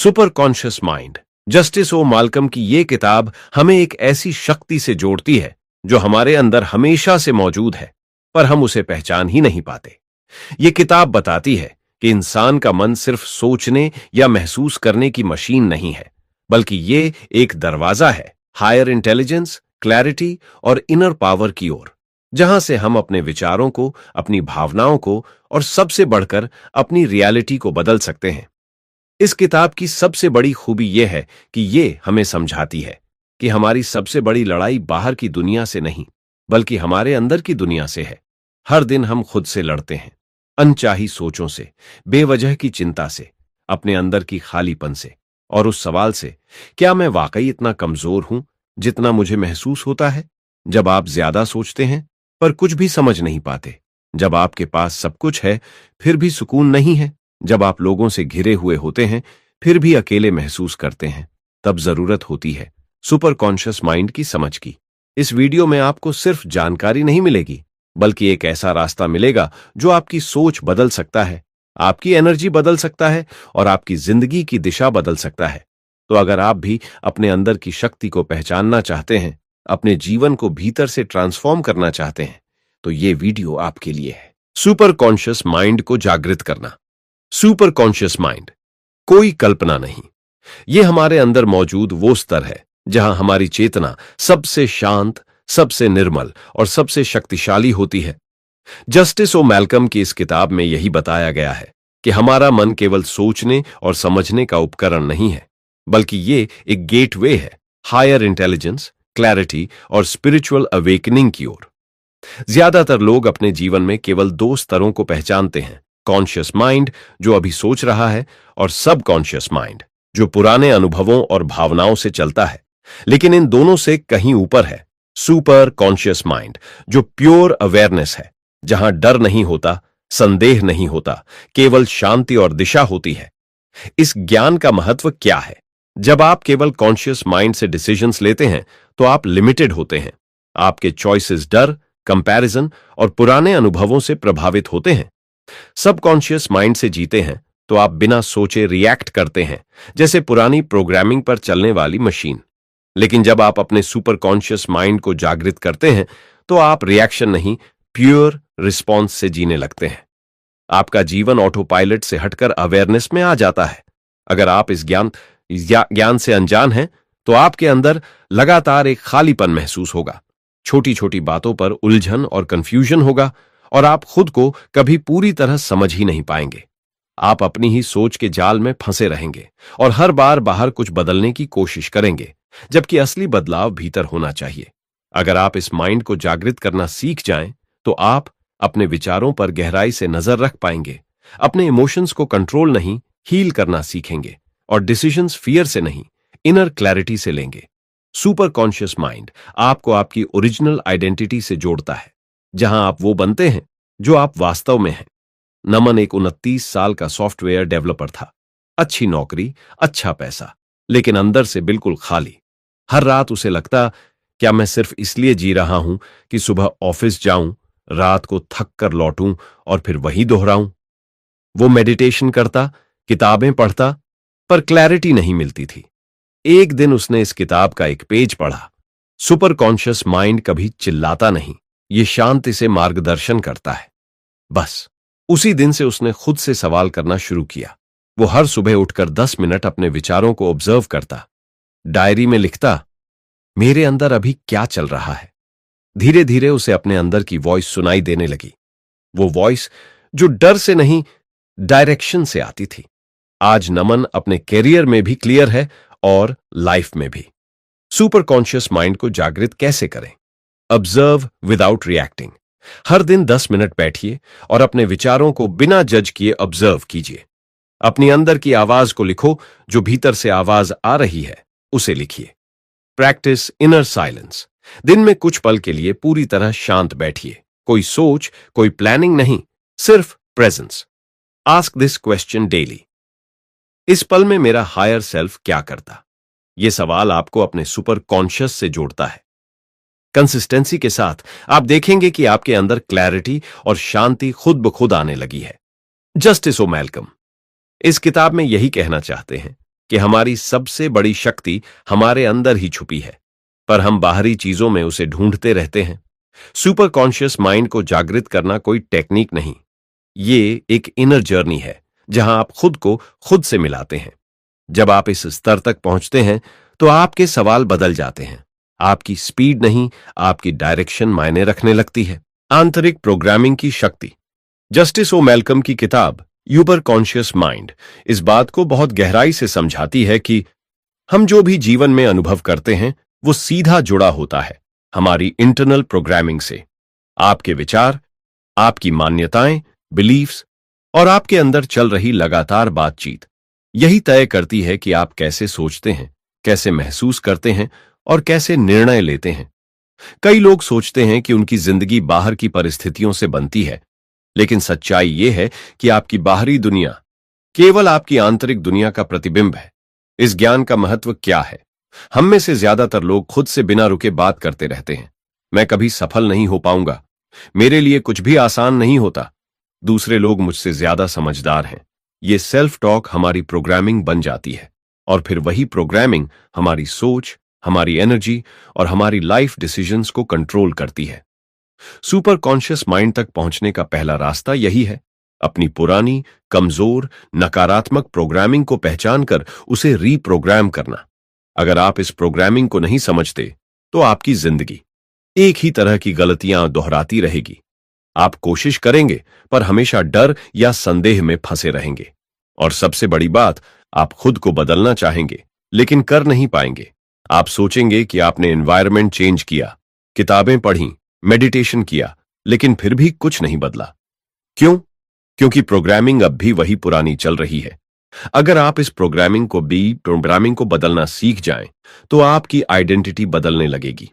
Super conscious mind, justice ओ Malcolm की ये किताब हमें एक ऐसी शक्ति से जोड़ती है जो हमारे अंदर हमेशा से मौजूद है, पर हम उसे पहचान ही नहीं पाते। ये किताब बताती है कि इंसान का मन सिर्फ सोचने या महसूस करने की मशीन नहीं है, बल्कि ये एक दरवाजा है हायर इंटेलिजेंस, क्लैरिटी और इनर पावर की ओर, जहां से हम अपने विचारों को, अपनी भावनाओं को और सबसे बढ़कर अपनी रियलिटी को बदल सकते हैं। इस किताब की सबसे बड़ी खूबी यह है कि ये हमें समझाती है कि हमारी सबसे बड़ी लड़ाई बाहर की दुनिया से नहीं, बल्कि हमारे अंदर की दुनिया से है। हर दिन हम खुद से लड़ते हैं, अनचाही सोचों से, बेवजह की चिंता से, अपने अंदर की खालीपन से और उस सवाल से, क्या मैं वाकई इतना कमजोर हूं जितना मुझे महसूस होता है? जब आप ज्यादा सोचते हैं पर कुछ भी समझ नहीं पाते, जब आपके पास सब कुछ है फिर भी सुकून नहीं है, जब आप लोगों से घिरे हुए होते हैं फिर भी अकेले महसूस करते हैं, तब जरूरत होती है सुपर कॉन्शियस माइंड की समझ की। इस वीडियो में आपको सिर्फ जानकारी नहीं मिलेगी, बल्कि एक ऐसा रास्ता मिलेगा जो आपकी सोच बदल सकता है, आपकी एनर्जी बदल सकता है और आपकी जिंदगी की दिशा बदल सकता है। तो अगर आप भी अपने अंदर की शक्ति को पहचानना चाहते हैं, अपने जीवन को भीतर से ट्रांसफॉर्म करना चाहते हैं, तो ये वीडियो आपके लिए है। सुपर कॉन्शियस माइंड को जागृत करना। सुपर कॉन्शियस माइंड कोई कल्पना नहीं, यह हमारे अंदर मौजूद वो स्तर है जहां हमारी चेतना सबसे शांत, सबसे निर्मल और सबसे शक्तिशाली होती है। जस्टिस ओ मैल्कम की इस किताब में यही बताया गया है कि हमारा मन केवल सोचने और समझने का उपकरण नहीं है, बल्कि ये एक गेटवे है हायर इंटेलिजेंस, क्लैरिटी और स्पिरिचुअल अवेकनिंग की ओर। ज्यादातर लोग अपने जीवन में केवल दो स्तरों को पहचानते हैं, कॉन्शियस माइंड जो अभी सोच रहा है और सबकॉन्शियस माइंड जो पुराने अनुभवों और भावनाओं से चलता है। लेकिन इन दोनों से कहीं ऊपर है सुपर कॉन्शियस माइंड जो प्योर अवेयरनेस है, जहां डर नहीं होता, संदेह नहीं होता, केवल शांति और दिशा होती है। इस ज्ञान का महत्व क्या है? जब आप केवल कॉन्शियस माइंड से डिसीजंस लेते हैं तो आप लिमिटेड होते हैं। आपके चॉइसेस डर, कंपैरिजन और पुराने अनुभवों से प्रभावित होते हैं। सबकॉन्शियस माइंड से जीते हैं तो आप बिना सोचे रिएक्ट करते हैं, जैसे पुरानी प्रोग्रामिंग पर चलने वाली मशीन। लेकिन जब आप अपने सुपर कॉन्शियस माइंड को जागृत करते हैं तो आप रिएक्शन नहीं, प्योर रिस्पॉन्स से जीने लगते हैं। आपका जीवन ऑटो पायलट से हटकर अवेयरनेस में आ जाता है। अगर आप इस ज्ञान से अनजान हैं तो आपके अंदर लगातार एक खालीपन महसूस होगा, छोटी छोटी बातों पर उलझन और कंफ्यूजन होगा और आप खुद को कभी पूरी तरह समझ ही नहीं पाएंगे। आप अपनी ही सोच के जाल में फंसे रहेंगे और हर बार बाहर कुछ बदलने की कोशिश करेंगे, जबकि असली बदलाव भीतर होना चाहिए। अगर आप इस माइंड को जागृत करना सीख जाएं तो आप अपने विचारों पर गहराई से नजर रख पाएंगे, अपने इमोशंस को कंट्रोल नहीं, हील करना सीखेंगे और डिसीजंस फियर से नहीं, इनर क्लैरिटी से लेंगे। सुपर कॉन्शियस माइंड आपको आपकी ओरिजिनल आइडेंटिटी से जोड़ता है, जहां आप वो बनते हैं जो आप वास्तव में हैं। नमन एक 29 साल का सॉफ्टवेयर डेवलपर था, अच्छी नौकरी, अच्छा पैसा, लेकिन अंदर से बिल्कुल खाली। हर रात उसे लगता, क्या मैं सिर्फ इसलिए जी रहा हूं कि सुबह ऑफिस जाऊं, रात को थक कर लौटूं और फिर वही दोहराऊं। वो मेडिटेशन करता, किताबें पढ़ता, पर क्लैरिटी नहीं मिलती थी। एक दिन उसने इस किताब का एक पेज पढ़ा। सुपर कॉन्शियस माइंड कभी चिल्लाता नहीं, ये शांति से मार्गदर्शन करता है। बस उसी दिन से उसने खुद से सवाल करना शुरू किया। वो हर सुबह उठकर 10 मिनट अपने विचारों को ऑब्जर्व करता, डायरी में लिखता, मेरे अंदर अभी क्या चल रहा है। धीरे धीरे उसे अपने अंदर की वॉइस सुनाई देने लगी, वो वॉइस जो डर से नहीं, डायरेक्शन से आती थी। आज नमन अपने कैरियर में भी क्लियर है और लाइफ में भी। सुपर कॉन्शियस माइंड को जागृत कैसे करें? Observe without reacting. हर दिन 10 मिनट बैठिए और अपने विचारों को बिना जज किए ऑब्जर्व कीजिए। अपनी अंदर की आवाज को लिखो, जो भीतर से आवाज आ रही है उसे लिखिए। Practice inner silence. दिन में कुछ पल के लिए पूरी तरह शांत बैठिए, कोई सोच, कोई प्लानिंग नहीं, सिर्फ presence. Ask this question daily, इस पल में मेरा हायर सेल्फ क्या करता? यह सवाल आपको अपने सुपर कॉन्शियस से जोड़ता है। कंसिस्टेंसी के साथ आप देखेंगे कि आपके अंदर क्लैरिटी और शांति खुद ब खुद आने लगी है। जस्टिस ओ मैल्कम इस किताब में यही कहना चाहते हैं कि हमारी सबसे बड़ी शक्ति हमारे अंदर ही छुपी है, पर हम बाहरी चीजों में उसे ढूंढते रहते हैं। सुपर कॉन्शियस माइंड को जागृत करना कोई टेक्निक नहीं, ये एक इनर जर्नी है जहां आप खुद को खुद से मिलाते हैं। जब आप इस स्तर तक पहुंचते हैं तो आपके सवाल बदल जाते हैं। आपकी स्पीड नहीं, आपकी डायरेक्शन मायने रखने लगती है। आंतरिक प्रोग्रामिंग की शक्ति। जस्टिस ओ मैल्कम की किताब यूपर कॉन्शियस माइंड इस बात को बहुत गहराई से समझाती है कि हम जो भी जीवन में अनुभव करते हैं वो सीधा जुड़ा होता है हमारी इंटरनल प्रोग्रामिंग से। आपके विचार, आपकी मान्यताएं, बिलीफ्स और आपके अंदर चल रही लगातार बातचीत यही तय करती है कि आप कैसे सोचते हैं, कैसे महसूस करते हैं और कैसे निर्णय लेते हैं। कई लोग सोचते हैं कि उनकी जिंदगी बाहर की परिस्थितियों से बनती है, लेकिन सच्चाई यह है कि आपकी बाहरी दुनिया केवल आपकी आंतरिक दुनिया का प्रतिबिंब है। इस ज्ञान का महत्व क्या है? हम में से ज्यादातर लोग खुद से बिना रुके बात करते रहते हैं। मैं कभी सफल नहीं हो पाऊंगा, मेरे लिए कुछ भी आसान नहीं होता, दूसरे लोग मुझसे ज्यादा समझदार हैं। ये सेल्फ टॉक हमारी प्रोग्रामिंग बन जाती है और फिर वही प्रोग्रामिंग हमारी सोच, हमारी एनर्जी और हमारी लाइफ डिसीजंस को कंट्रोल करती है। सुपर कॉन्शियस माइंड तक पहुंचने का पहला रास्ता यही है, अपनी पुरानी, कमजोर, नकारात्मक प्रोग्रामिंग को पहचान कर उसे रीप्रोग्राम करना। अगर आप इस प्रोग्रामिंग को नहीं समझते तो आपकी जिंदगी एक ही तरह की गलतियां दोहराती रहेगी। आप कोशिश करेंगे पर हमेशा डर या संदेह में फंसे रहेंगे। और सबसे बड़ी बात, आप खुद को बदलना चाहेंगे लेकिन कर नहीं पाएंगे। आप सोचेंगे कि आपने एनवायरनमेंट चेंज किया, किताबें पढ़ी, मेडिटेशन किया, लेकिन फिर भी कुछ नहीं बदला। क्यों? क्योंकि प्रोग्रामिंग अब भी वही पुरानी चल रही है। अगर आप इस प्रोग्रामिंग को बदलना सीख जाएं, तो आपकी आइडेंटिटी बदलने लगेगी।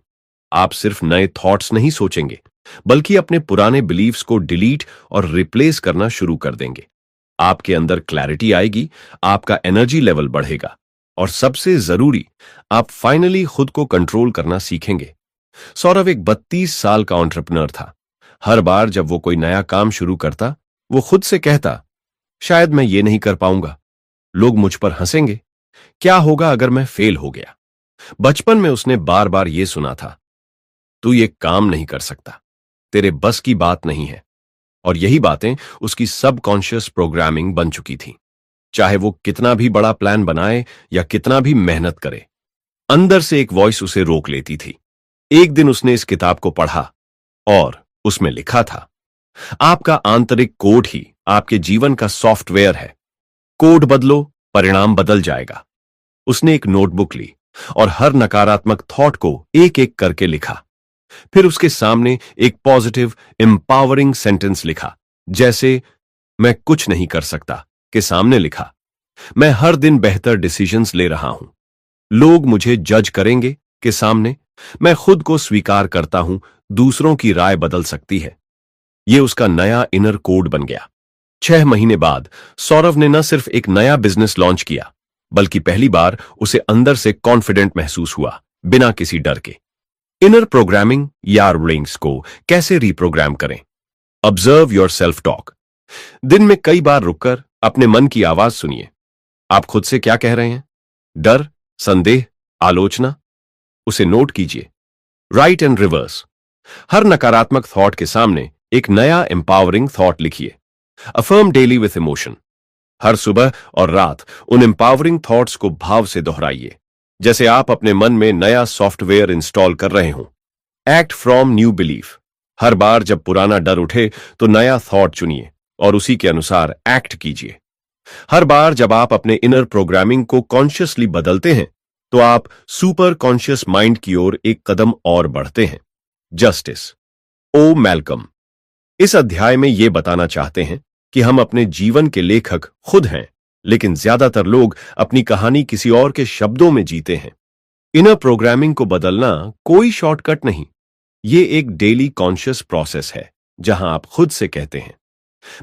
आप सिर्फ नए थॉट्स नहीं सोचेंगे, बल्कि अपने पुराने बिलीव्स को डिलीट और रिप्लेस करना शुरू कर देंगे। आपके अंदर क्लैरिटी आएगी, आपका एनर्जी लेवल बढ़ेगा और सबसे जरूरी, आप फाइनली खुद को कंट्रोल करना सीखेंगे। सौरभ एक 32 साल का एंटरप्रेन्योर था। हर बार जब वो कोई नया काम शुरू करता, वो खुद से कहता, शायद मैं ये नहीं कर पाऊंगा, लोग मुझ पर हंसेंगे, क्या होगा अगर मैं फेल हो गया। बचपन में उसने बार बार ये सुना था, तू ये काम नहीं कर सकता, तेरे बस की बात नहीं है। और यही बातें उसकी सबकॉन्शियस प्रोग्रामिंग बन चुकी थी। चाहे वो कितना भी बड़ा प्लान बनाए या कितना भी मेहनत करे, अंदर से एक वॉइस उसे रोक लेती थी। एक दिन उसने इस किताब को पढ़ा और उसमें लिखा था, आपका आंतरिक कोड ही आपके जीवन का सॉफ्टवेयर है। कोड बदलो, परिणाम बदल जाएगा। उसने एक नोटबुक ली और हर नकारात्मक थॉट को एक एक करके लिखा। फिर उसके सामने एक पॉजिटिव, एम्पावरिंग सेंटेंस लिखा, जैसे मैं कुछ नहीं कर सकता के सामने लिखा, मैं हर दिन बेहतर डिसीजंस ले रहा हूं। लोग मुझे जज करेंगे के सामने, मैं खुद को स्वीकार करता हूं, दूसरों की राय बदल सकती है। यह उसका नया इनर कोड बन गया। 6 महीने बाद सौरभ ने न सिर्फ एक नया बिजनेस लॉन्च किया, बल्कि पहली बार उसे अंदर से कॉन्फिडेंट महसूस हुआ, बिना किसी डर के। इनर प्रोग्रामिंग या रिंग्स को कैसे रिप्रोग्राम करें? Observe your self talk. दिन में कई बार रुककर अपने मन की आवाज सुनिए। आप खुद से क्या कह रहे हैं? डर, संदेह, आलोचना? उसे नोट कीजिए। Right and reverse. हर नकारात्मक थॉट के सामने एक नया एम्पावरिंग थॉट लिखिए। Affirm daily with emotion. हर सुबह और रात उन एम्पावरिंग थॉट्स को भाव से दोहराइए, जैसे आप अपने मन में नया सॉफ्टवेयर इंस्टॉल कर रहे हों। Act from new belief. हर बार जब पुराना डर उठे तो नया थॉट चुनिए और उसी के अनुसार एक्ट कीजिए। हर बार जब आप अपने इनर प्रोग्रामिंग को कॉन्शियसली बदलते हैं, तो आप सुपर कॉन्शियस माइंड की ओर एक कदम और बढ़ते हैं। जस्टिस ओ मैल्कम इस अध्याय में यह बताना चाहते हैं कि हम अपने जीवन के लेखक खुद हैं, लेकिन ज्यादातर लोग अपनी कहानी किसी और के शब्दों में जीते हैं। इनर प्रोग्रामिंग को बदलना कोई शॉर्टकट नहीं, ये एक डेली कॉन्शियस प्रोसेस है, जहां आप खुद से कहते हैं,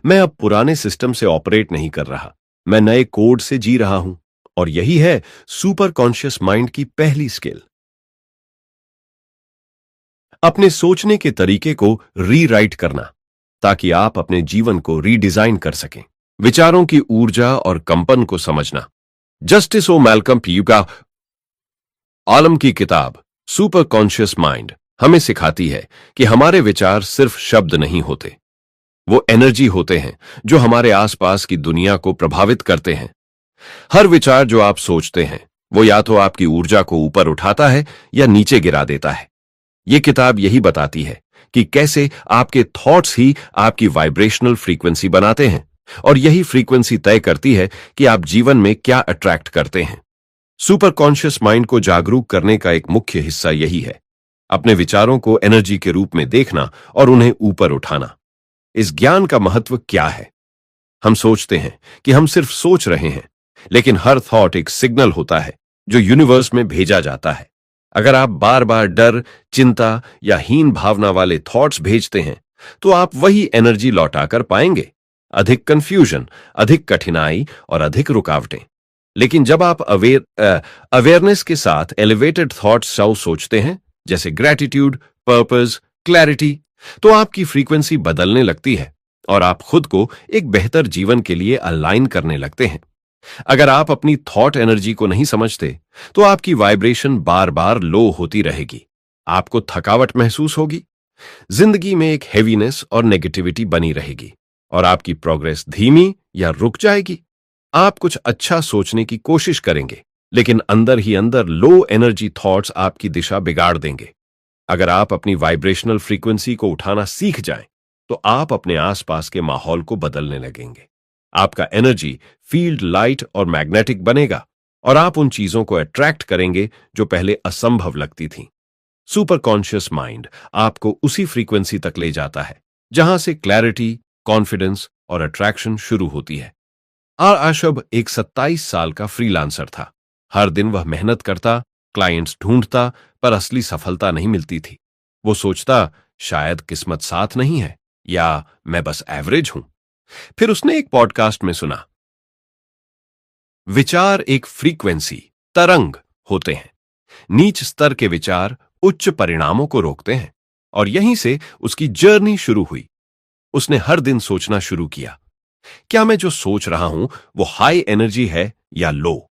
मैं अब पुराने सिस्टम से ऑपरेट नहीं कर रहा, मैं नए कोड से जी रहा हूं। और यही है सुपर कॉन्शियस माइंड की पहली स्किल। अपने सोचने के तरीके को रीराइट करना, ताकि आप अपने जीवन को रीडिजाइन कर सकें। विचारों की ऊर्जा और कंपन को समझना। जस्टिस ओ मैल्कम प्यूका आलम की किताब सुपर कॉन्शियस माइंड हमें सिखाती है कि हमारे विचार सिर्फ शब्द नहीं होते, वो एनर्जी होते हैं जो हमारे आसपास की दुनिया को प्रभावित करते हैं। हर विचार जो आप सोचते हैं वो या तो आपकी ऊर्जा को ऊपर उठाता है या नीचे गिरा देता है। ये किताब यही बताती है कि कैसे आपके थॉट्स ही आपकी वाइब्रेशनल फ्रीक्वेंसी बनाते हैं और यही फ्रीक्वेंसी तय करती है कि आप जीवन में क्या अट्रैक्ट करते हैं। सुपर कॉन्शियस माइंड को जागरूक करने का एक मुख्य हिस्सा यही है, अपने विचारों को एनर्जी के रूप में देखना और उन्हें ऊपर उठाना। इस ज्ञान का महत्व क्या है? हम सोचते हैं कि हम सिर्फ सोच रहे हैं, लेकिन हर थॉट एक सिग्नल होता है जो यूनिवर्स में भेजा जाता है। अगर आप बार बार डर, चिंता या हीन भावना वाले थॉट्स भेजते हैं तो आप वही एनर्जी लौटाकर पाएंगे। अधिक कंफ्यूजन, अधिक कठिनाई और अधिक रुकावटें। लेकिन जब आप अवेयरनेस के साथ एलिवेटेड थॉट्स सोचते हैं, जैसे ग्रैटिट्यूड, पर्पस, क्लैरिटी, तो आपकी फ्रीक्वेंसी बदलने लगती है और आप खुद को एक बेहतर जीवन के लिए अलाइन करने लगते हैं। अगर आप अपनी थॉट एनर्जी को नहीं समझते तो आपकी वाइब्रेशन बार बार लो होती रहेगी, आपको थकावट महसूस होगी, जिंदगी में एक हेवीनेस और नेगेटिविटी बनी रहेगी और आपकी प्रोग्रेस धीमी या रुक जाएगी। आप कुछ अच्छा सोचने की कोशिश करेंगे, लेकिन अंदर ही अंदर लो एनर्जी थॉट्स आपकी दिशा बिगाड़ देंगे। अगर आप अपनी वाइब्रेशनल फ्रीक्वेंसी को उठाना सीख जाएं, तो आप अपने आसपास के माहौल को बदलने लगेंगे। आपका एनर्जी फील्ड लाइट और मैग्नेटिक बनेगा और आप उन चीजों को अट्रैक्ट करेंगे जो पहले असंभव लगती थीं। सुपर कॉन्शियस माइंड आपको उसी फ्रीक्वेंसी तक ले जाता है जहां से क्लैरिटी, कॉन्फिडेंस और अट्रैक्शन शुरू होती है। आर आशब एक 27 साल का फ्रीलांसर था। हर दिन वह मेहनत करता, क्लाइंट्स ढूंढता, पर असली सफलता नहीं मिलती थी। वो सोचता, शायद किस्मत साथ नहीं है या मैं बस एवरेज हूं। फिर उसने एक पॉडकास्ट में सुना, विचार एक फ्रीक्वेंसी तरंग होते हैं। नीच स्तर के विचार उच्च परिणामों को रोकते हैं और यहीं से उसकी जर्नी शुरू हुई। उसने हर दिन सोचना शुरू किया, क्या मैं जो सोच रहा हूं वो हाई एनर्जी है या लो?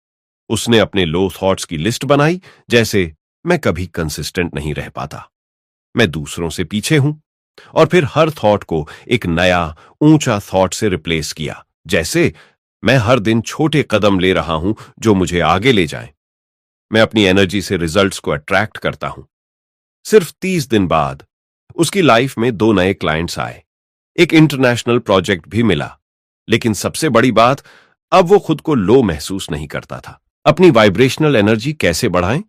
उसने अपने लो थॉट्स की लिस्ट बनाई, जैसे मैं कभी कंसिस्टेंट नहीं रह पाता, मैं दूसरों से पीछे हूं, और फिर हर थॉट को एक नया ऊंचा थॉट से रिप्लेस किया, जैसे मैं हर दिन छोटे कदम ले रहा हूं जो मुझे आगे ले जाएं। मैं अपनी एनर्जी से रिजल्ट्स को अट्रैक्ट करता हूं। सिर्फ 30 दिन बाद उसकी लाइफ में 2 नए क्लाइंट्स आए, एक इंटरनेशनल प्रोजेक्ट भी मिला। लेकिन सबसे बड़ी बात, अब वो खुद को लो महसूस नहीं करता था। अपनी वाइब्रेशनल एनर्जी कैसे बढ़ाएं?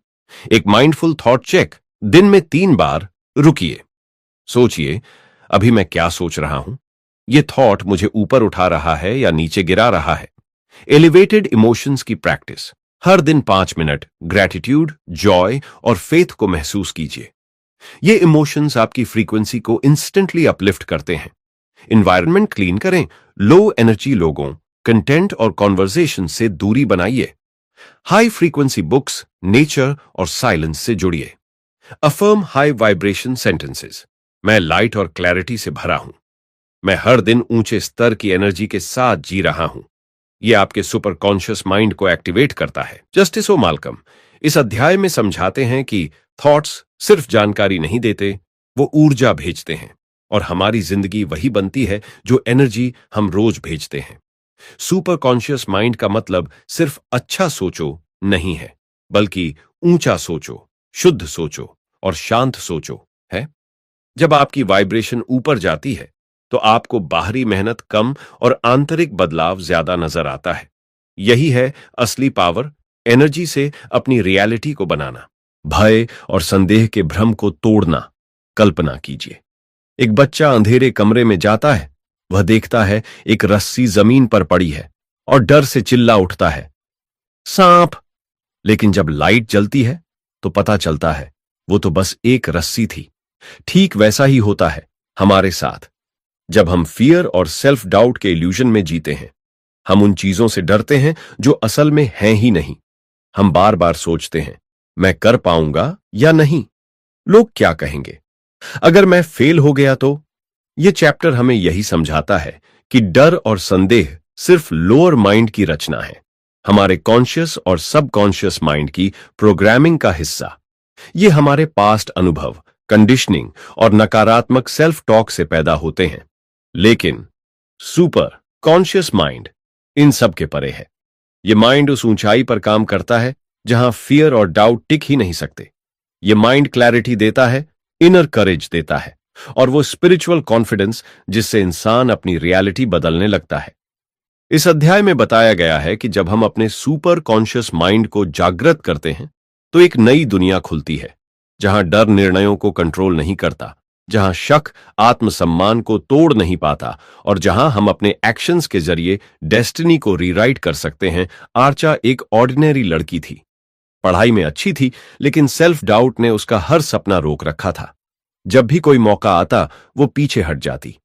एक माइंडफुल थॉट चेक, दिन में 3 बार रुकिए, सोचिए, अभी मैं क्या सोच रहा हूं? ये थॉट मुझे ऊपर उठा रहा है या नीचे गिरा रहा है? एलिवेटेड इमोशंस की प्रैक्टिस, हर दिन 5 मिनट ग्रैटिट्यूड, जॉय और फेथ को महसूस कीजिए। ये इमोशंस आपकी फ्रीक्वेंसी को इंस्टेंटली अपलिफ्ट करते हैं। इन्वायरमेंट क्लीन करें, लो एनर्जी लोगों, कंटेंट और कॉन्वर्सेशन से दूरी बनाइए। हाई फ्रीक्वेंसी बुक्स, नेचर और साइलेंस से जुड़िए। अफर्म हाई वाइब्रेशन सेंटेंसेस, मैं लाइट और क्लैरिटी से भरा हूं, मैं हर दिन ऊंचे स्तर की एनर्जी के साथ जी रहा हूं। यह आपके सुपर कॉन्शियस माइंड को एक्टिवेट करता है। जस्टिस ओ माल्कम इस अध्याय में समझाते हैं कि थॉट्स सिर्फ जानकारी नहीं देते, वो ऊर्जा भेजते हैं और हमारी जिंदगी वही बनती है जो एनर्जी हम रोज भेजते हैं। सुपर कॉन्शियस माइंड का मतलब सिर्फ अच्छा सोचो नहीं है, बल्कि ऊंचा सोचो, शुद्ध सोचो और शांत सोचो है। जब आपकी वाइब्रेशन ऊपर जाती है तो आपको बाहरी मेहनत कम और आंतरिक बदलाव ज्यादा नजर आता है। यही है असली पावर, एनर्जी से अपनी रियलिटी को बनाना, भय और संदेह के भ्रम को तोड़ना। कल्पना कीजिए, एक बच्चा अंधेरे कमरे में जाता है, वह देखता है एक रस्सी जमीन पर पड़ी है और डर से चिल्ला उठता है, सांप। लेकिन जब लाइट जलती है तो पता चलता है वो तो बस एक रस्सी थी। ठीक वैसा ही होता है हमारे साथ। जब हम फियर और सेल्फ डाउट के इल्यूजन में जीते हैं, हम उन चीजों से डरते हैं जो असल में हैं ही नहीं। हम बार बार सोचते हैं, मैं कर पाऊंगा या नहीं, लोग क्या कहेंगे, अगर मैं फेल हो गया तो। यह चैप्टर हमें यही समझाता है कि डर और संदेह सिर्फ लोअर माइंड की रचना है। हमारे कॉन्शियस और सबकॉन्शियस माइंड की प्रोग्रामिंग का हिस्सा। ये हमारे पास्ट अनुभव, कंडीशनिंग और नकारात्मक सेल्फ टॉक से पैदा होते हैं। लेकिन सुपर कॉन्शियस माइंड इन सब के परे है। ये माइंड उस ऊंचाई पर काम करता है जहां फियर और डाउट टिक ही नहीं सकते। ये माइंड क्लैरिटी देता है, इनर करेज देता है, और वो स्पिरिचुअल कॉन्फिडेंस जिससे इंसान अपनी रियलिटी बदलने लगता है। इस अध्याय में बताया गया है कि जब हम अपने सुपर कॉन्शियस माइंड को जागृत करते हैं तो एक नई दुनिया खुलती है, जहां डर निर्णयों को कंट्रोल नहीं करता, जहां शक आत्मसम्मान को तोड़ नहीं पाता, और जहां हम अपने एक्शंस के जरिए डेस्टिनी को रीराइट कर सकते हैं। आर्चा एक ऑर्डिनरी लड़की थी, पढ़ाई में अच्छी थी, लेकिन सेल्फ डाउट ने उसका हर सपना रोक रखा था। जब भी कोई मौका आता वो पीछे हट जाती।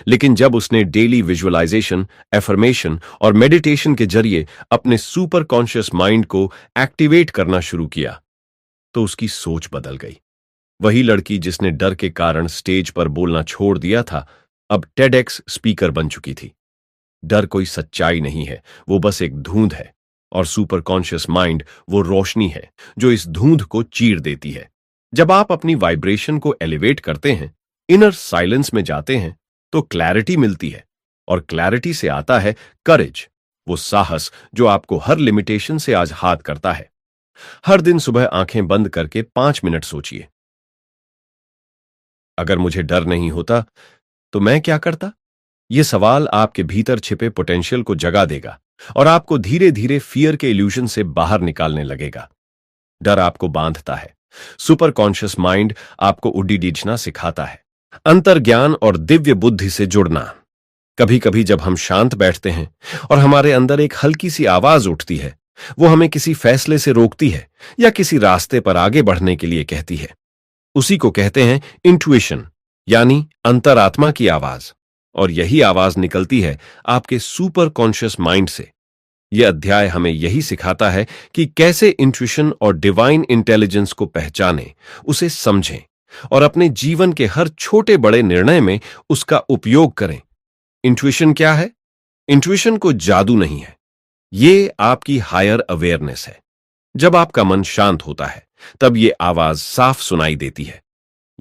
लेकिन जब उसने डेली विजुअलाइजेशन, एफर्मेशन और मेडिटेशन के जरिए अपने सुपर कॉन्शियस माइंड को एक्टिवेट करना शुरू किया तो उसकी सोच बदल गई। वही लड़की जिसने डर के कारण स्टेज पर बोलना छोड़ दिया था, अब टेडएक्स स्पीकर बन चुकी थी। डर कोई सच्चाई नहीं है, वो बस एक धुंध है, और सुपर कॉन्शियस माइंड वो रोशनी है जो इस धुंध को चीर देती है। जब आप अपनी वाइब्रेशन को एलिवेट करते हैं, इनर साइलेंस में जाते हैं, तो क्लैरिटी मिलती है, और क्लैरिटी से आता है करेज, वो साहस जो आपको हर लिमिटेशन से आज हाथ करता है। हर दिन सुबह आंखें बंद करके 5 मिनट सोचिए, अगर मुझे डर नहीं होता तो मैं क्या करता। यह सवाल आपके भीतर छिपे पोटेंशियल को जगा देगा और आपको धीरे धीरे फियर के इल्यूजन से बाहर निकालने लगेगा। डर आपको बांधता है, सुपर कॉन्शियस माइंड आपको उड्डी डीचना सिखाता है, अंतर्ज्ञान और दिव्य बुद्धि से जुड़ना। कभी कभी जब हम शांत बैठते हैं और हमारे अंदर एक हल्की सी आवाज उठती है, वो हमें किसी फैसले से रोकती है या किसी रास्ते पर आगे बढ़ने के लिए कहती है। उसी को कहते हैं इंट्यूशन, यानी अंतरात्मा की आवाज। और यही आवाज निकलती है आपके सुपर कॉन्शियस माइंड से। यह अध्याय हमें यही सिखाता है कि कैसे इंट्यूशन और डिवाइन इंटेलिजेंस को पहचानें, उसे समझें और अपने जीवन के हर छोटे बड़े निर्णय में उसका उपयोग करें। इंट्यूशन क्या है? इंट्यूशन को जादू नहीं है, ये आपकी हायर अवेयरनेस है। जब आपका मन शांत होता है तब ये आवाज साफ सुनाई देती है।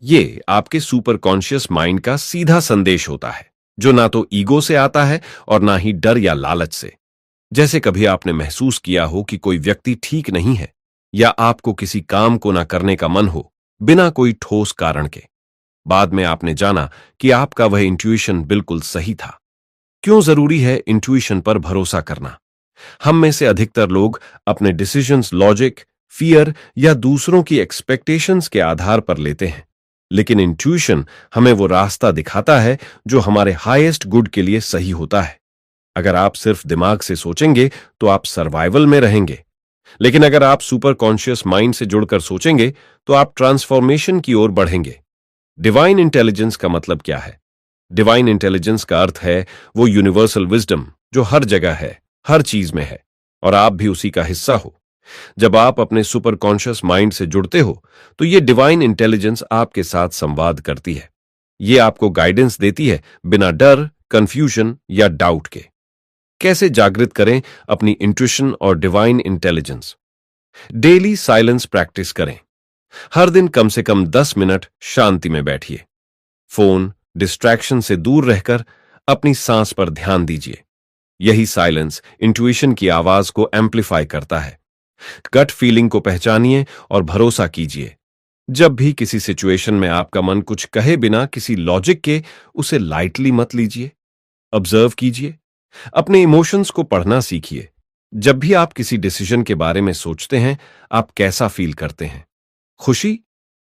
ये आपके सुपर कॉन्शियस माइंड का सीधा संदेश होता है, जो ना तो ईगो से आता है और ना ही डर या लालच से। जैसे कभी आपने महसूस किया हो कि कोई व्यक्ति ठीक नहीं है, या आपको किसी काम को ना करने का मन हो बिना कोई ठोस कारण के। बाद में आपने जाना कि आपका वह इंट्यूशन बिल्कुल सही था। क्यों जरूरी है इंट्यूशन पर भरोसा करना? हम में से अधिकतर लोग अपने डिसीजंस लॉजिक, फियर या दूसरों की एक्सपेक्टेशंस के आधार पर लेते हैं, लेकिन इंट्यूशन हमें वो रास्ता दिखाता है जो हमारे हाईएस्ट गुड के लिए सही होता है। अगर आप सिर्फ दिमाग से सोचेंगे तो आप सर्वाइवल में रहेंगे, लेकिन अगर आप सुपर कॉन्शियस माइंड से जुड़कर सोचेंगे तो आप ट्रांसफॉर्मेशन की ओर बढ़ेंगे। डिवाइन इंटेलिजेंस का मतलब क्या है? डिवाइन इंटेलिजेंस का अर्थ है वो यूनिवर्सल विजडम जो हर जगह है, हर चीज में है, और आप भी उसी का हिस्सा हो। जब आप अपने सुपर कॉन्शियस माइंड से जुड़ते हो तो ये डिवाइन इंटेलिजेंस आपके साथ संवाद करती है। ये आपको गाइडेंस देती है बिना डर, कंफ्यूजन या डाउट के। कैसे जागृत करें अपनी इंट्यूशन और divine intelligence? Daily silence practice करें। हर दिन कम से कम 10 मिनट शांति में बैठिए। फोन, डिस्ट्रैक्शन से दूर रहकर अपनी सांस पर ध्यान दीजिए। यही साइलेंस इंट्यूशन की आवाज को एम्पलीफाई करता है। गट फीलिंग को पहचानिए और भरोसा कीजिए। जब भी किसी सिचुएशन में आपका मन कुछ कहे बिना किसी लॉजिक के, उसे लाइटली मत लीजिए। ऑब्जर्व कीजिए, अपने इमोशंस को पढ़ना सीखिए। जब भी आप किसी डिसीजन के बारे में सोचते हैं, आप कैसा फील करते हैं? खुशी,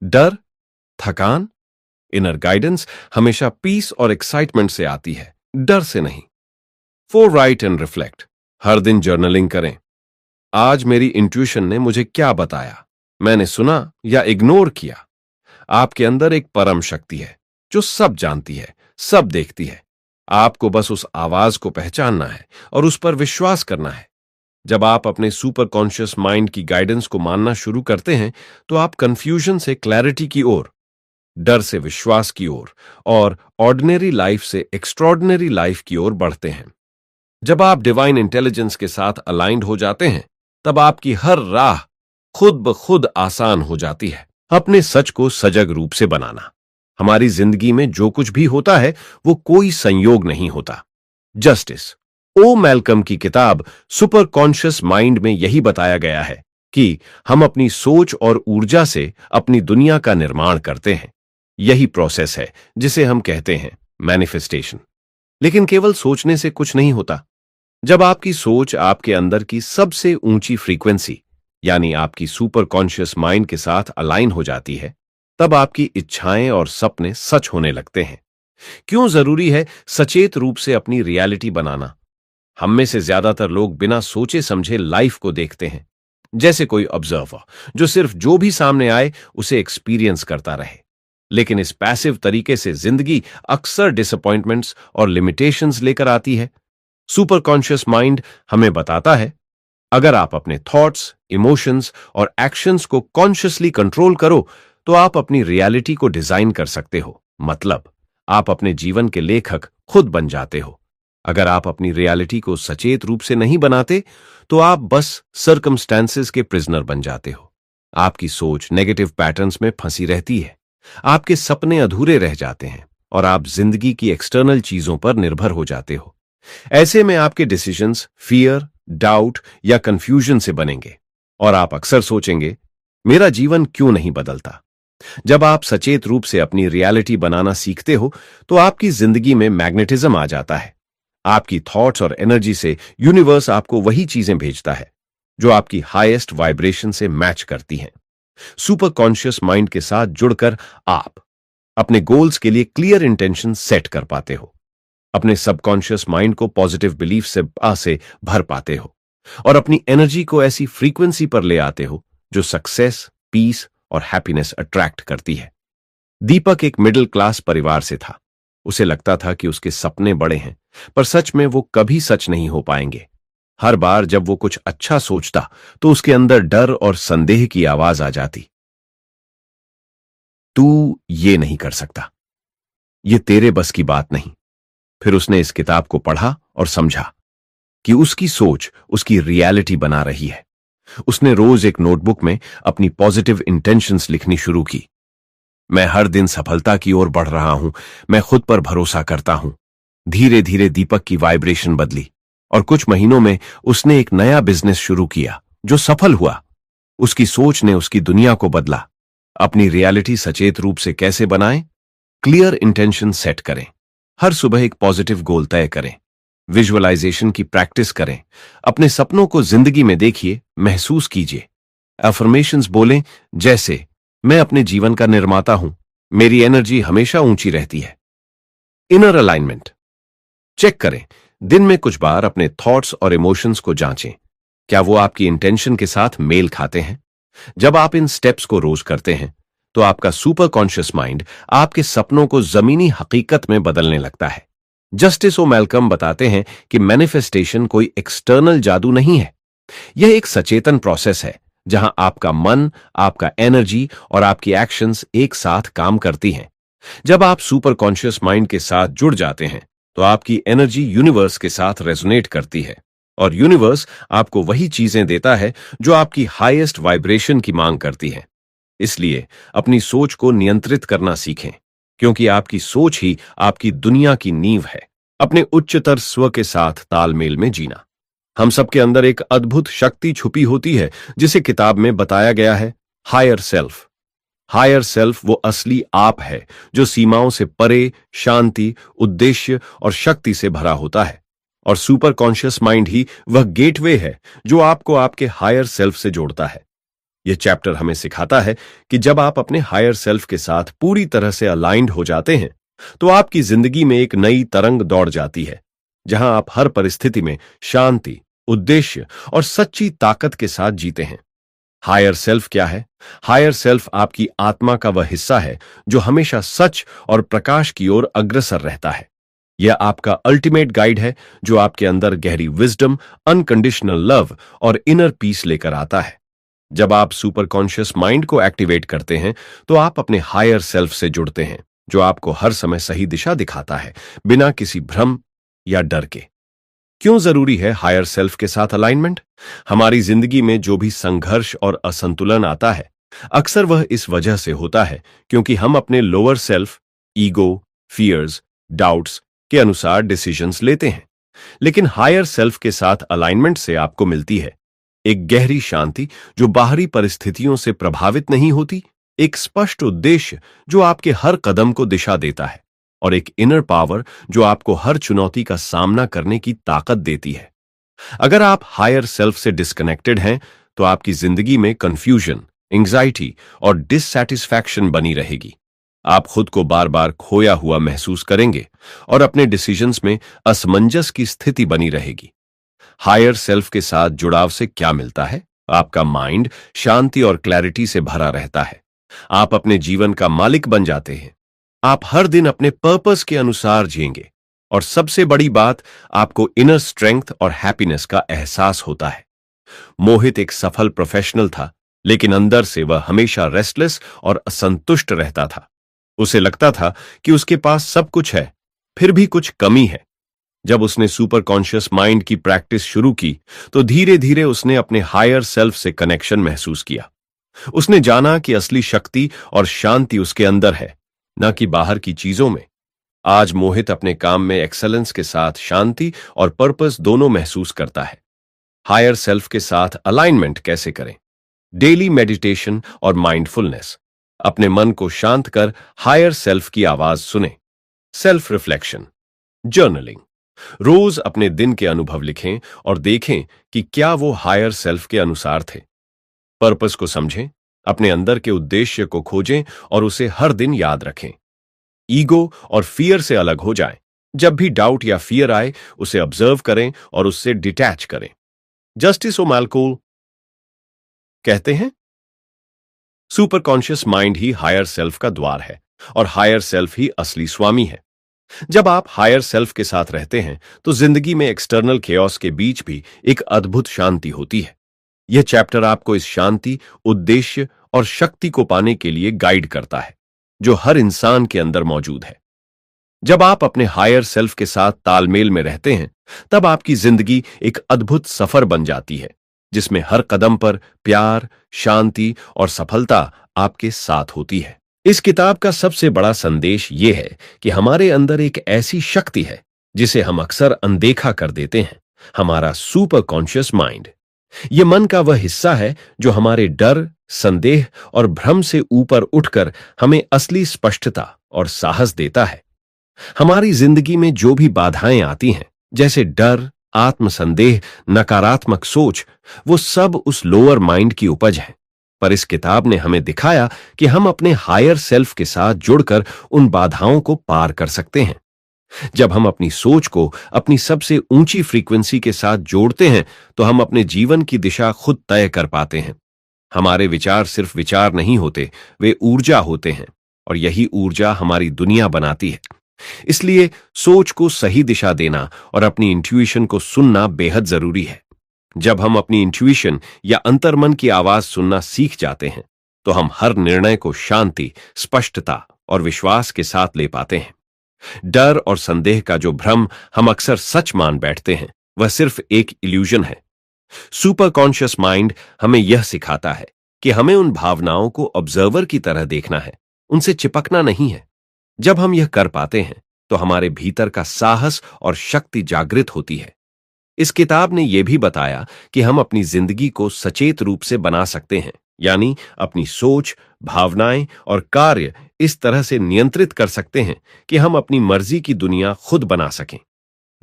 डर, थकान? इनर गाइडेंस हमेशा पीस और एक्साइटमेंट से आती है, डर से नहीं। For write and reflect. हर दिन जर्नलिंग करें। आज मेरी इंट्यूशन ने मुझे क्या बताया? मैंने सुना या इग्नोर किया? आपके अंदर एक परम शक्ति है जो सब जानती है, सब देखती है। आपको बस उस आवाज को पहचानना है और उस पर विश्वास करना है। जब आप अपने सुपर कॉन्शियस माइंड की गाइडेंस को मानना शुरू करते हैं तो आप कंफ्यूजन से क्लैरिटी की ओर, डर से विश्वास की ओर और ऑर्डिनरी लाइफ से एक्स्ट्रॉर्डिनरी लाइफ की ओर बढ़ते हैं। जब आप डिवाइन इंटेलिजेंस के साथ अलाइंड हो जाते हैं, तब आपकी हर राह खुद ब खुद आसान हो जाती है। अपने सच को सजग रूप से बनाना। हमारी जिंदगी में जो कुछ भी होता है वो कोई संयोग नहीं होता। जस्टिस ओ मैल्कम की किताब सुपर कॉन्शियस माइंड में यही बताया गया है कि हम अपनी सोच और ऊर्जा से अपनी दुनिया का निर्माण करते हैं। यही प्रोसेस है जिसे हम कहते हैं मैनिफेस्टेशन। लेकिन केवल सोचने से कुछ नहीं होता। जब आपकी सोच आपके अंदर की सबसे ऊंची फ्रीक्वेंसी यानी आपकी सुपर कॉन्शियस माइंड के साथ अलाइन हो जाती है, तब आपकी इच्छाएं और सपने सच होने लगते हैं। क्यों जरूरी है सचेत रूप से अपनी रियलिटी बनाना? हम में से ज्यादातर लोग बिना सोचे समझे लाइफ को देखते हैं, जैसे कोई ऑब्जर्वर जो सिर्फ जो भी सामने आए उसे एक्सपीरियंस करता रहे। लेकिन इस पैसिव तरीके से जिंदगी अक्सर डिसअपॉइंटमेंट्स और लिमिटेशंस लेकर आती है। सुपर कॉन्शियस माइंड हमें बताता है, अगर आप अपने थॉट्स, इमोशंस और एक्शंस को कॉन्शियसली कंट्रोल करो तो आप अपनी रियलिटी को डिजाइन कर सकते हो। मतलब आप अपने जीवन के लेखक खुद बन जाते हो। अगर आप अपनी रियलिटी को सचेत रूप से नहीं बनाते तो आप बस सर्कमस्टेंसेस के प्रिजनर बन जाते हो। आपकी सोच नेगेटिव पैटर्न्स में फंसी रहती है, आपके सपने अधूरे रह जाते हैं और आप जिंदगी की एक्सटर्नल चीजों पर निर्भर हो जाते हो। ऐसे में आपके डिसीजंस फियर, डाउट या कंफ्यूजन से बनेंगे और आप अक्सर सोचेंगे, मेरा जीवन क्यों नहीं बदलता? जब आप सचेत रूप से अपनी रियलिटी बनाना सीखते हो तो आपकी जिंदगी में मैग्नेटिज्म आ जाता है। आपकी थॉट्स और एनर्जी से यूनिवर्स आपको वही चीजें भेजता है जो आपकी हाईएस्ट वाइब्रेशन से मैच करती हैं। सुपर कॉन्शियस माइंड के साथ जुड़कर आप अपने गोल्स के लिए क्लियर इंटेंशन सेट कर पाते हो, अपने सबकॉन्शियस माइंड को पॉजिटिव बिलीफ से भर पाते हो और अपनी एनर्जी को ऐसी फ्रीक्वेंसी पर ले आते हो जो सक्सेस, पीस और हैप्पीनेस अट्रैक्ट करती है। दीपक एक मिडिल क्लास परिवार से था। उसे लगता था कि उसके सपने बड़े हैं, पर सच में वो कभी सच नहीं हो पाएंगे। हर बार जब वो कुछ अच्छा सोचता तो उसके अंदर डर और संदेह की आवाज आ जाती। तू ये नहीं कर सकता, ये तेरे बस की बात नहीं। फिर उसने इस किताब को पढ़ा और समझा कि उसकी सोच उसकी रियलिटी बना रही है। उसने रोज एक नोटबुक में अपनी पॉजिटिव इंटेंशंस लिखनी शुरू की। मैं हर दिन सफलता की ओर बढ़ रहा हूं, मैं खुद पर भरोसा करता हूं। धीरे धीरे दीपक की वाइब्रेशन बदली और कुछ महीनों में उसने एक नया बिजनेस शुरू किया जो सफल हुआ। उसकी सोच ने उसकी दुनिया को बदला। अपनी रियलिटी सचेत रूप से कैसे बनाएं? क्लियर इंटेंशन सेट करें, हर सुबह एक पॉजिटिव गोल तय करें, विजुअलाइजेशन की प्रैक्टिस करें, अपने सपनों को जिंदगी में देखिए, महसूस कीजिए। अफर्मेशंस बोलें जैसे, मैं अपने जीवन का निर्माता हूं, मेरी एनर्जी हमेशा ऊंची रहती है। इनर अलाइनमेंट चेक करें, दिन में कुछ बार अपने थॉट्स और इमोशंस को जांचें, क्या वो आपकी इंटेंशन के साथ मेल खाते हैं? जब आप इन स्टेप्स को रोज करते हैं तो आपका सुपर कॉन्शियस माइंड आपके सपनों को जमीनी हकीकत में बदलने लगता है। जस्टिस ओ मैल्कम बताते हैं कि मैनिफेस्टेशन कोई एक्सटर्नल जादू नहीं है, यह एक सचेतन प्रोसेस है जहां आपका मन, आपका एनर्जी और आपकी एक्शंस एक साथ काम करती हैं। जब आप सुपर कॉन्शियस माइंड के साथ जुड़ जाते हैं तो आपकी एनर्जी यूनिवर्स के साथ रेजोनेट करती है और यूनिवर्स आपको वही चीजें देता है जो आपकी हाईएस्ट वाइब्रेशन की मांग करती है। इसलिए अपनी सोच को नियंत्रित करना सीखें, क्योंकि आपकी सोच ही आपकी दुनिया की नींव है। अपने उच्चतर स्व के साथ तालमेल में जीना। हम सबके अंदर एक अद्भुत शक्ति छुपी होती है जिसे किताब में बताया गया है हायर सेल्फ। हायर सेल्फ वो असली आप है जो सीमाओं से परे, शांति, उद्देश्य और शक्ति से भरा होता है। और सुपर कॉन्शियस माइंड ही वह गेटवे है जो आपको आपके हायर सेल्फ से जोड़ता है। यह चैप्टर हमें सिखाता है कि जब आप अपने हायर सेल्फ के साथ पूरी तरह से अलाइंड हो जाते हैं तो आपकी जिंदगी में एक नई तरंग दौड़ जाती है, जहां आप हर परिस्थिति में शांति, उद्देश्य और सच्ची ताकत के साथ जीते हैं। हायर सेल्फ क्या है? हायर सेल्फ आपकी आत्मा का वह हिस्सा है जो हमेशा सच और प्रकाश की ओर अग्रसर रहता है। यह आपका अल्टीमेट गाइड है जो आपके अंदर गहरी विजडम, अनकंडीशनल लव और इनर पीस लेकर आता है। जब आप सुपर कॉन्शियस माइंड को एक्टिवेट करते हैं तो आप अपने हायर सेल्फ से जुड़ते हैं जो आपको हर समय सही दिशा दिखाता है, बिना किसी भ्रम या डर के। क्यों जरूरी है हायर सेल्फ के साथ अलाइनमेंट? हमारी जिंदगी में जो भी संघर्ष और असंतुलन आता है, अक्सर वह इस वजह से होता है क्योंकि हम अपने lower self, ego, fears, doubts के अनुसार डिसीजंस लेते हैं। लेकिन हायर सेल्फ के साथ अलाइनमेंट से आपको मिलती है एक गहरी शांति जो बाहरी परिस्थितियों से प्रभावित नहीं होती, एक स्पष्ट उद्देश्य जो आपके हर कदम को दिशा देता है, और एक इनर पावर जो आपको हर चुनौती का सामना करने की ताकत देती है। अगर आप हायर सेल्फ से डिस्कनेक्टेड हैं, तो आपकी जिंदगी में कंफ्यूजन, एंग्जाइटी और डिससैटिस्फैक्शन बनी रहेगी। आप खुद को बार बार खोया हुआ महसूस करेंगे और अपने डिसीजंस में असमंजस की स्थिति बनी रहेगी। हायर सेल्फ के साथ जुड़ाव से क्या मिलता है? आपका माइंड शांति और क्लैरिटी से भरा रहता है। आप अपने जीवन का मालिक बन जाते हैं। आप हर दिन अपने पर्पस के अनुसार जिएंगे, और सबसे बड़ी बात, आपको इनर स्ट्रेंथ और हैप्पीनेस का एहसास होता है। मोहित एक सफल प्रोफेशनल था, लेकिन अंदर से वह हमेशा रेस्टलेस और असंतुष्ट रहता था। उसे लगता था कि उसके पास सब कुछ है, फिर भी कुछ कमी है। जब उसने सुपर कॉन्शियस माइंड की प्रैक्टिस शुरू की, तो धीरे धीरे उसने अपने हायर सेल्फ से कनेक्शन महसूस किया। उसने जाना कि असली शक्ति और शांति उसके अंदर है, न कि बाहर की चीजों में। आज मोहित अपने काम में एक्सेलेंस के साथ शांति और पर्पस दोनों महसूस करता है। हायर सेल्फ के साथ अलाइनमेंट कैसे करें? डेली मेडिटेशन और माइंडफुलनेस। अपने मन को शांत कर हायर सेल्फ की आवाज सुने। Self reflection, journaling. रोज अपने दिन के अनुभव लिखें और देखें कि क्या वो हायर सेल्फ के अनुसार थे। पर्पस को समझें, अपने अंदर के उद्देश्य को खोजें और उसे हर दिन याद रखें। ईगो और फियर से अलग हो जाएं। जब भी डाउट या फियर आए, उसे ऑब्जर्व करें और उससे डिटैच करें। जस्टिस ओमालकोल कहते हैं, सुपर कॉन्शियस माइंड ही हायर सेल्फ का द्वार है, और हायर सेल्फ ही असली स्वामी है। जब आप हायर सेल्फ के साथ रहते हैं, तो जिंदगी में एक्सटर्नल केओस के बीच भी एक अद्भुत शांति होती है। यह चैप्टर आपको इस शांति, उद्देश्य और शक्ति को पाने के लिए गाइड करता है, जो हर इंसान के अंदर मौजूद है। जब आप अपने हायर सेल्फ के साथ तालमेल में रहते हैं, तब आपकी जिंदगी एक अद्भुत सफर बन जाती है, जिसमें हर कदम पर प्यार, शांति और सफलता आपके साथ होती है। इस किताब का सबसे बड़ा संदेश यह है कि हमारे अंदर एक ऐसी शक्ति है जिसे हम अक्सर अनदेखा कर देते हैं, हमारा सुपर कॉन्शियस माइंड। यह मन का वह हिस्सा है जो हमारे डर, संदेह और भ्रम से ऊपर उठकर हमें असली स्पष्टता और साहस देता है। हमारी जिंदगी में जो भी बाधाएं आती हैं, जैसे डर, आत्मसंदेह, नकारात्मक सोच, वो सब उस लोअर माइंड की उपज है। पर इस किताब ने हमें दिखाया कि हम अपने हायर सेल्फ के साथ जुड़कर उन बाधाओं को पार कर सकते हैं। जब हम अपनी सोच को अपनी सबसे ऊंची फ्रीक्वेंसी के साथ जोड़ते हैं, तो हम अपने जीवन की दिशा खुद तय कर पाते हैं। हमारे विचार सिर्फ विचार नहीं होते, वे ऊर्जा होते हैं, और यही ऊर्जा हमारी दुनिया बनाती है। इसलिए सोच को सही दिशा देना और अपनी इंट्यूशन को सुनना बेहद जरूरी है। जब हम अपनी इंट्यूशन या अंतर्मन की आवाज सुनना सीख जाते हैं, तो हम हर निर्णय को शांति, स्पष्टता और विश्वास के साथ ले पाते हैं। डर और संदेह का जो भ्रम हम अक्सर सच मान बैठते हैं, वह सिर्फ एक इल्यूजन है। सुपर कॉन्शियस माइंड हमें यह सिखाता है कि हमें उन भावनाओं को ऑब्जर्वर की तरह देखना है, उनसे चिपकना नहीं है। जब हम यह कर पाते हैं, तो हमारे भीतर का साहस और शक्ति जागृत होती है। इस किताब ने यह भी बताया कि हम अपनी जिंदगी को सचेत रूप से बना सकते हैं, यानी अपनी सोच, भावनाएं और कार्य इस तरह से नियंत्रित कर सकते हैं कि हम अपनी मर्जी की दुनिया खुद बना सकें।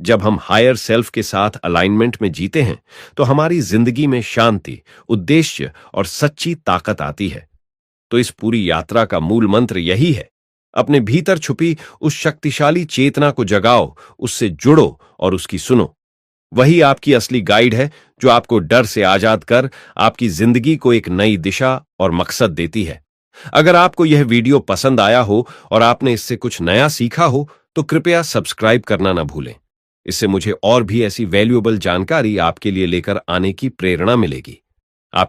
जब हम हायर सेल्फ के साथ अलाइनमेंट में जीते हैं, तो हमारी जिंदगी में शांति, उद्देश्य और सच्ची ताकत आती है। तो इस पूरी यात्रा का मूल मंत्र यही है, अपने भीतर छुपी उस शक्तिशाली चेतना को जगाओ, उससे जुड़ो और उसकी सुनो। वही आपकी असली गाइड है, जो आपको डर से आजाद कर आपकी जिंदगी को एक नई दिशा और मकसद देती है। अगर आपको यह वीडियो पसंद आया हो और आपने इससे कुछ नया सीखा हो, तो कृपया सब्सक्राइब करना न भूलें। इससे मुझे और भी ऐसी वैल्यूएबल जानकारी आपके लिए लेकर आने की प्रेरणा मिलेगी। आपकी